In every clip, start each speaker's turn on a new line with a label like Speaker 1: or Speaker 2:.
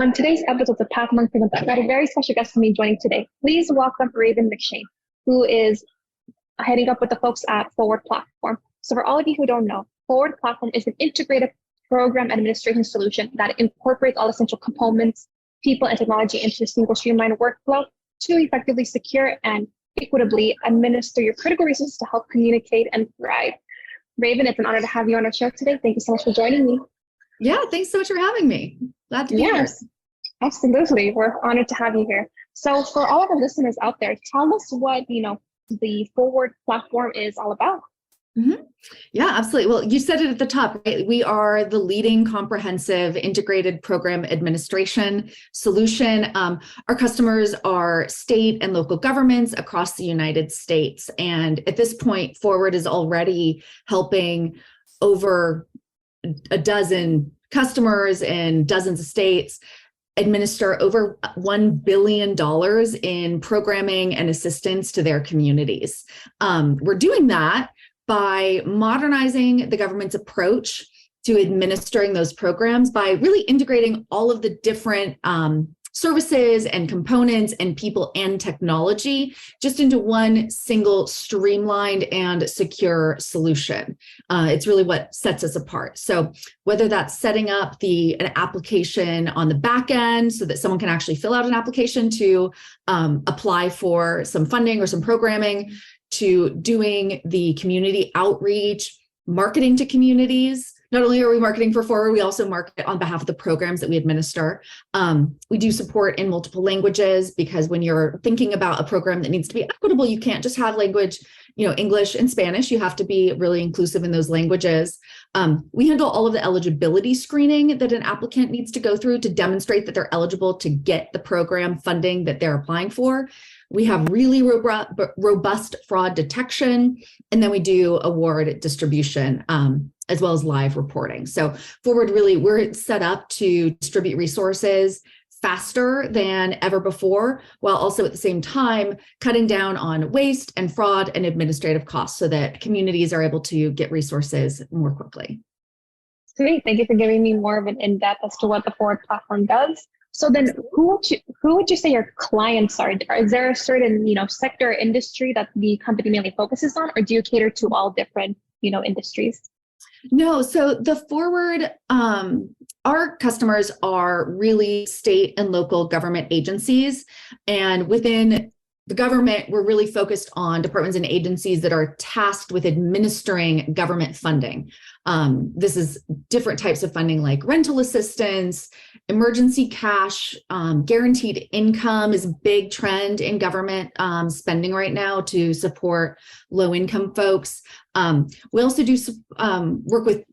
Speaker 1: On today's episode of Path Among Freedom, I've got a very special guest for me joining today. Please welcome Raven McShane, who is heading up with the folks at Forward Platform. So for all of you who don't know, Forward Platform is an integrated program administration solution that incorporates all essential components, people, and technology into a single streamlined workflow to effectively secure and equitably administer your critical resources to help communicate and thrive. Raven, it's an honor to have you on our show today. Thank you so much for joining me.
Speaker 2: Yeah, thanks so much for having me. Glad to be here.
Speaker 1: Absolutely. We're honored to have you here. So for all of our listeners out there, tell us what, the Forward Platform is all about.
Speaker 2: Mm-hmm. Yeah, absolutely. Well, you said it at the top, right? We are the leading comprehensive integrated program administration solution. Our customers are state and local governments across the United States. And at this point, Forward is already helping over a dozen customers in dozens of states administer over $1 billion in programming and assistance to their communities. We're doing that by modernizing the government's approach to administering those programs by really integrating all of the different services and components and people and technology just into one single streamlined and secure solution. It's really what sets us apart. So whether that's setting up an application on the back end so that someone can actually fill out an application to apply for some funding or some programming, to doing the community outreach, marketing to communities. Not only are we marketing for Forward, we also market on behalf of the programs that we administer. We do support in multiple languages because when you're thinking about a program that needs to be equitable, you can't just have language, English and Spanish. You have to be really inclusive in those languages. We handle all of the eligibility screening that an applicant needs to go through to demonstrate that they're eligible to get the program funding that they're applying for. We have really robust fraud detection, and then we do award distribution, as well as live reporting. So Forward, really, we're set up to distribute resources faster than ever before, while also at the same time cutting down on waste and fraud and administrative costs so that communities are able to get resources more quickly.
Speaker 1: Great. Thank you for giving me more of an in-depth as to what the Forward Platform does. So then who would you say your clients are? Is there a certain, sector or industry that the company mainly focuses on, or do you cater to all different, industries?
Speaker 2: No, so the Forward, our customers are really state and local government agencies. And within the government, we're really focused on departments and agencies that are tasked with administering government funding. This is different types of funding like rental assistance, emergency cash, guaranteed income is a big trend in government spending right now to support low-income folks. We also do work with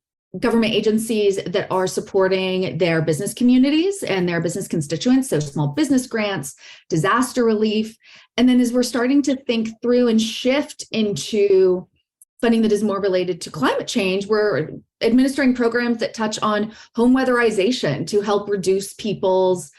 Speaker 2: government agencies that are supporting their business communities and their business constituents, so small business grants, disaster relief. And then as we're starting to think through and shift into funding that is more related to climate change, we're administering programs that touch on home weatherization to help reduce people's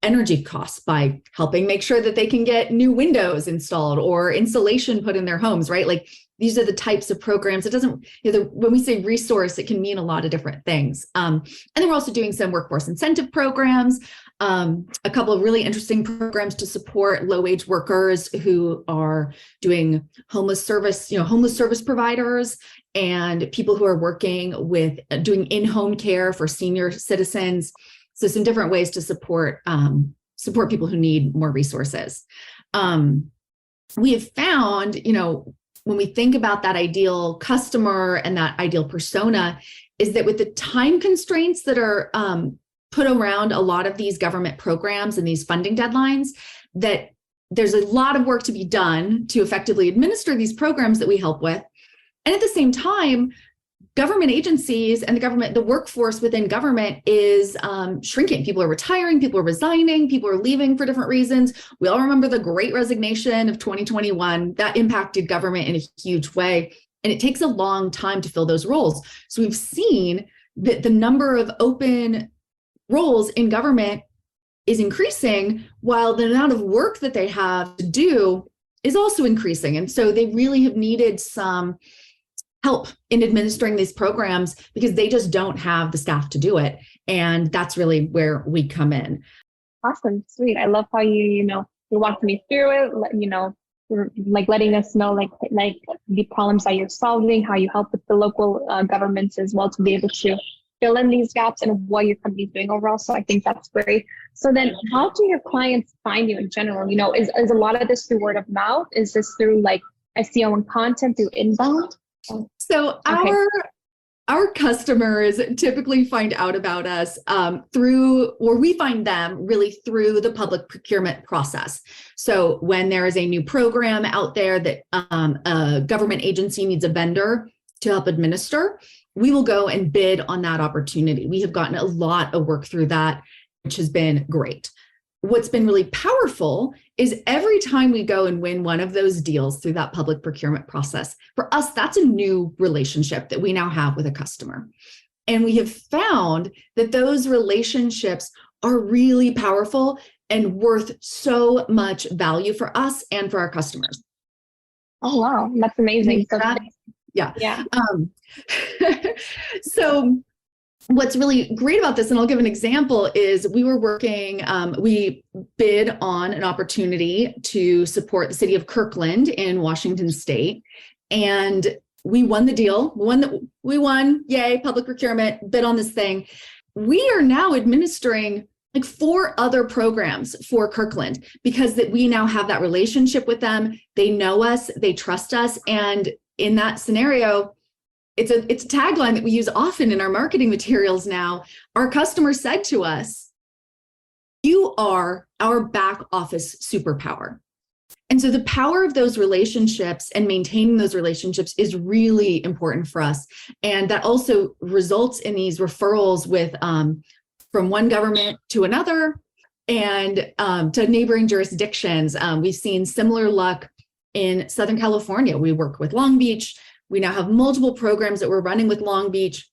Speaker 2: energy costs by helping make sure that they can get new windows installed or insulation put in their homes, right? Like these are the types of programs. It doesn't, when we say resource, it can mean a lot of different things. And then we're also doing some workforce incentive programs, a couple of really interesting programs to support low-wage workers who are doing homeless service providers and people who are working with doing in-home care for senior citizens. So some different ways to support people who need more resources. We have found, when we think about that ideal customer and that ideal persona, is that with the time constraints that are put around a lot of these government programs and these funding deadlines, that there's a lot of work to be done to effectively administer these programs that we help with. And at the same time, government agencies and the workforce within government is shrinking. People are retiring, people are resigning, people are leaving for different reasons. We all remember the Great Resignation of 2021. That impacted government in a huge way. And it takes a long time to fill those roles. So we've seen that the number of open roles in government is increasing while the amount of work that they have to do is also increasing. And so they really have needed some help in administering these programs because they just don't have the staff to do it. And that's really where we come in.
Speaker 1: Awesome. Sweet. I love how you walked me through it, like letting us know like the problems that you're solving, how you help with the local governments as well to be able to fill in these gaps and what your company is doing overall. So I think that's great. So then how do your clients find you in general? Is a lot of this through word of mouth? Is this through like SEO and content through inbound?
Speaker 2: So our customers typically find out about us we find them really through the public procurement process. So when there is a new program out there that a government agency needs a vendor to help administer, we will go and bid on that opportunity. We have gotten a lot of work through that, which has been great. What's been really powerful is every time we go and win one of those deals through that public procurement process, for us, that's a new relationship that we now have with a customer. And we have found that those relationships are really powerful and worth so much value for us and for our customers.
Speaker 1: Oh, wow. That's amazing.
Speaker 2: Yeah. So what's really great about this, and I'll give an example, is we bid on an opportunity to support the city of Kirkland in Washington State. And we won the deal. We won, yay, public procurement, bid on this thing. We are now administering like 4 other programs for Kirkland because that we now have that relationship with them. They know us, they trust us. And in that scenario, it's a tagline that we use often in our marketing materials now. Our customer said to us, "You are our back office superpower." And so the power of those relationships and maintaining those relationships is really important for us. And that also results in these referrals with from one government to another and to neighboring jurisdictions. We've seen similar luck in Southern California. We work with Long Beach. We now have multiple programs that we're running with Long Beach,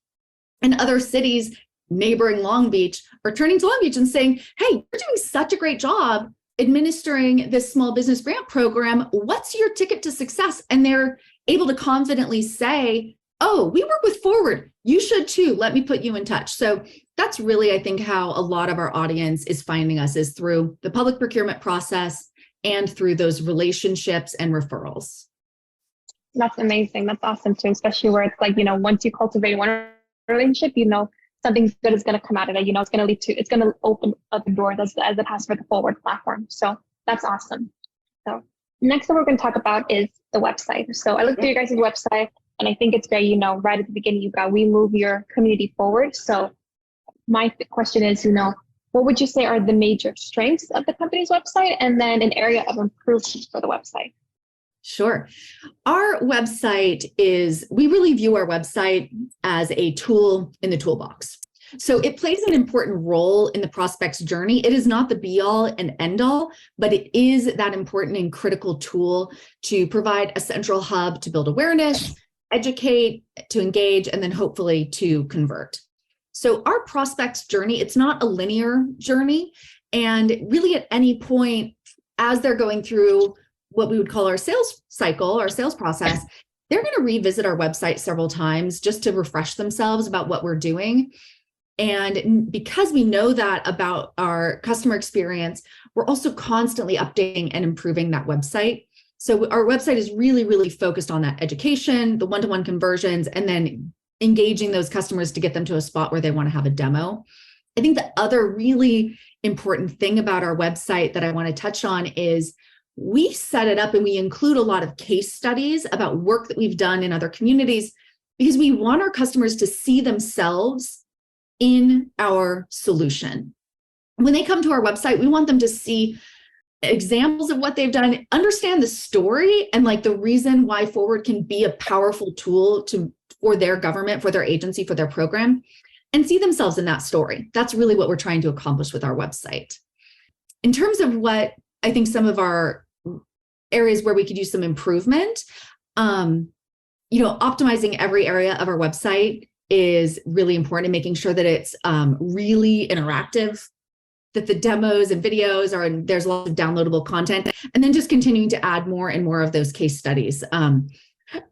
Speaker 2: and other cities neighboring Long Beach are turning to Long Beach and saying, "Hey, you're doing such a great job administering this small business grant program. What's your ticket to success?" And they're able to confidently say, "Oh, we work with Forward. You should too. Let me put you in touch." So that's really, I think, how a lot of our audience is finding us, is through the public procurement process and through those relationships and referrals.
Speaker 1: That's amazing. That's awesome too, especially where it's like, once you cultivate one relationship, something good is going to come out of it. It's going to open up doors as it has for the Forward platform. So that's awesome. So next thing we're going to talk about is the website. So I looked at your guys' website and I think it's great, right at the beginning, you've got, we move your community forward. So my question is, what would you say are the major strengths of the company's website and then an area of improvement for the website?
Speaker 2: Sure. Our website we really view our website as a tool in the toolbox. So it plays an important role in the prospect's journey. It is not the be all and end all, but it is that important and critical tool to provide a central hub to build awareness, educate, to engage, and then hopefully to convert. So our prospect's journey, it's not a linear journey. And really at any point, as they're going through what we would call our sales cycle, our sales process, they're going to revisit our website several times just to refresh themselves about what we're doing. And because we know that about our customer experience, we're also constantly updating and improving that website. So our website is really, really focused on that education, the one-to-one conversions, and then engaging those customers to get them to a spot where they want to have a demo. I think the other really important thing about our website that I want to touch on is we set it up and we include a lot of case studies about work that we've done in other communities because we want our customers to see themselves in our solution. When they come to our website, we want them to see examples of what they've done, understand the story and like the reason why Forward can be a powerful tool for their government, for their agency, for their program, and see themselves in that story. That's really what we're trying to accomplish with our website. In terms of what I think some of our areas where we could use some improvement, optimizing every area of our website is really important, and making sure that it's really interactive, that the demos and videos there's lots of downloadable content, and then just continuing to add more and more of those case studies.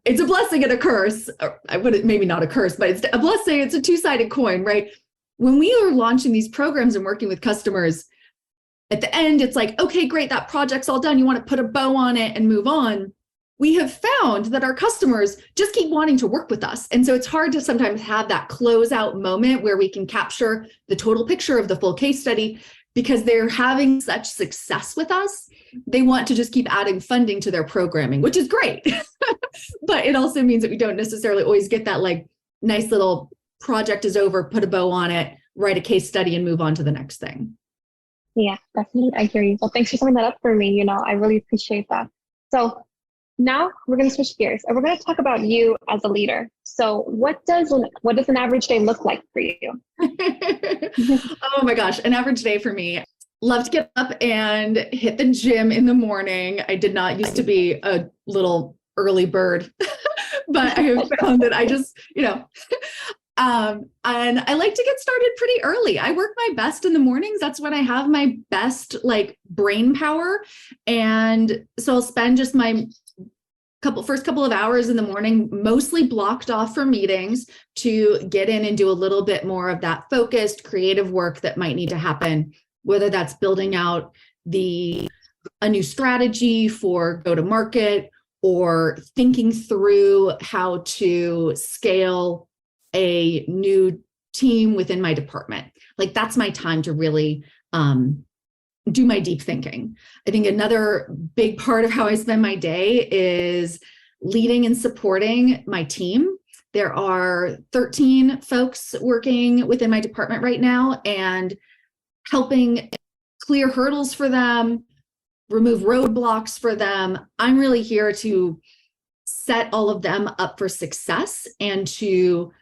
Speaker 2: It's a blessing and a curse. Or I wouldn't, maybe not a curse, but it's a blessing. It's a two-sided coin, right? When we are launching these programs and working with customers, at the end, it's like, okay, great, that project's all done. You want to put a bow on it and move on. We have found that our customers just keep wanting to work with us. And so it's hard to sometimes have that closeout moment where we can capture the total picture of the full case study because they're having such success with us. They want to just keep adding funding to their programming, which is great. But it also means that we don't necessarily always get that like nice little project is over, put a bow on it, write a case study and move on to the next thing.
Speaker 1: Yeah, definitely. I hear you. Well, thanks for summing that up for me. I really appreciate that. So now we're going to switch gears and we're going to talk about you as a leader. So what does an average day look like for you?
Speaker 2: Oh my gosh, an average day for me. Love to get up and hit the gym in the morning. I did not used to be a little early bird, but I have found that I just, and I like to get started pretty early. I work my best in the mornings. That's when I have my best like brain power. And so I'll spend just my first couple of hours in the morning, mostly blocked off for meetings to get in and do a little bit more of that focused creative work that might need to happen, whether that's building out a new strategy for go-to-market or thinking through how to scale a new team within my department. Like that's my time to really do my deep thinking. I think another big part of how I spend my day is leading and supporting my team. There are 13 folks working within my department right now and helping clear hurdles for them, remove roadblocks for them. I'm really here to set all of them up for success and to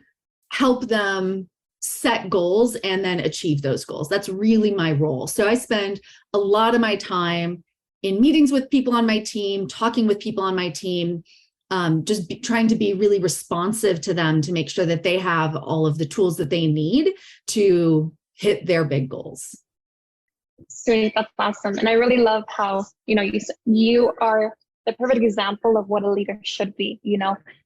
Speaker 2: help them set goals and then achieve those goals. That's really my role. So I spend a lot of my time in meetings with people on my team, talking with people on my team, trying to be really responsive to them to make sure that they have all of the tools that they need to hit their big goals.
Speaker 1: Sweet, that's awesome. And I really love how, you are the perfect example of what a leader should be.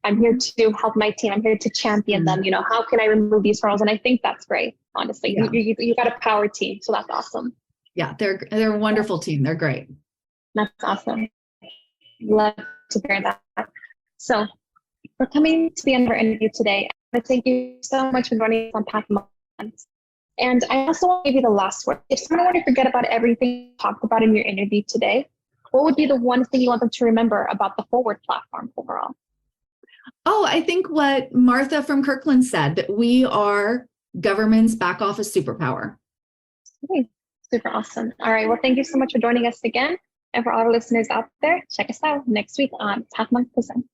Speaker 1: I'm here to help my team. I'm here to champion them. How can I remove these hurdles? And I think that's great. Honestly, yeah. you got a power team. So that's awesome.
Speaker 2: Yeah, they're a wonderful team. They're great.
Speaker 1: That's awesome. Love to hear that. So we're coming to the end of our interview today. I thank you so much for joining us on Path Months. And I also want to give you the last word. If someone were to forget about everything you talked about in your interview today, what would be the one thing you want them to remember about the Forward platform overall?
Speaker 2: Oh, I think what Martha from Kirkland said, that we are government's back office superpower.
Speaker 1: Okay. Super awesome. All right. Well, thank you so much for joining us again. And for all our listeners out there, check us out next week on Path Month Presents.